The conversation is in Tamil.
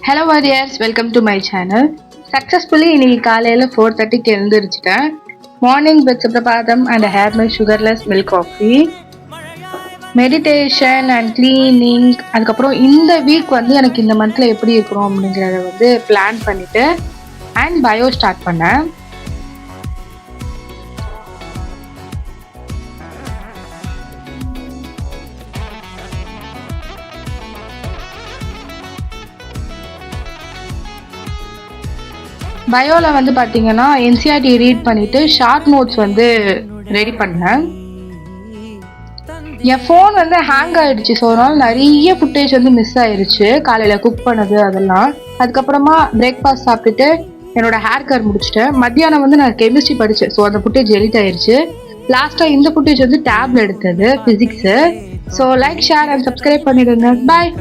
Hello warriors, welcome to my channel. Successfully இன்னைக்கு காலையில் 4:30க்கு எழுந்திரிச்சிட்டேன். Morning bread Suprabhatam and have my sugarless milk coffee, meditation and cleaning. அதுக்கப்புறம் இந்த வீக் எனக்கு இந்த மந்தில் எப்படி இருக்கணும் அப்படிங்கிறத பிளான் பண்ணிவிட்டு அண்ட் பயோ ஸ்டார்ட் பண்ணேன். பயோவில் பார்த்தீங்கன்னா என்சிஆர்டி ரீட் பண்ணிவிட்டு ஷார்ட் நோட்ஸ் ரெடி பண்ணேன். என் ஃபோன் ஹேங் ஆகிடுச்சு. ஸோ அதனால் நிறைய ஃபுட்டேஜ் மிஸ் ஆயிடுச்சு. காலையில் குக் பண்ணது அதெல்லாம். அதுக்கப்புறமா பிரேக்ஃபாஸ்ட் சாப்பிட்டுட்டு என்னோட ஹேர் கர் முடிச்சுட்டேன். மத்தியானம் நான் கெமிஸ்ட்ரி படித்தேன். ஸோ அந்த ஃபுட்டேஜ் எடிட் ஆயிடுச்சு. லாஸ்ட்டாக இந்த ஃபுட்டேஜ் டேப்ல எடுத்தது physics. So like, share and subscribe பண்ணிடுங்க. பாய்.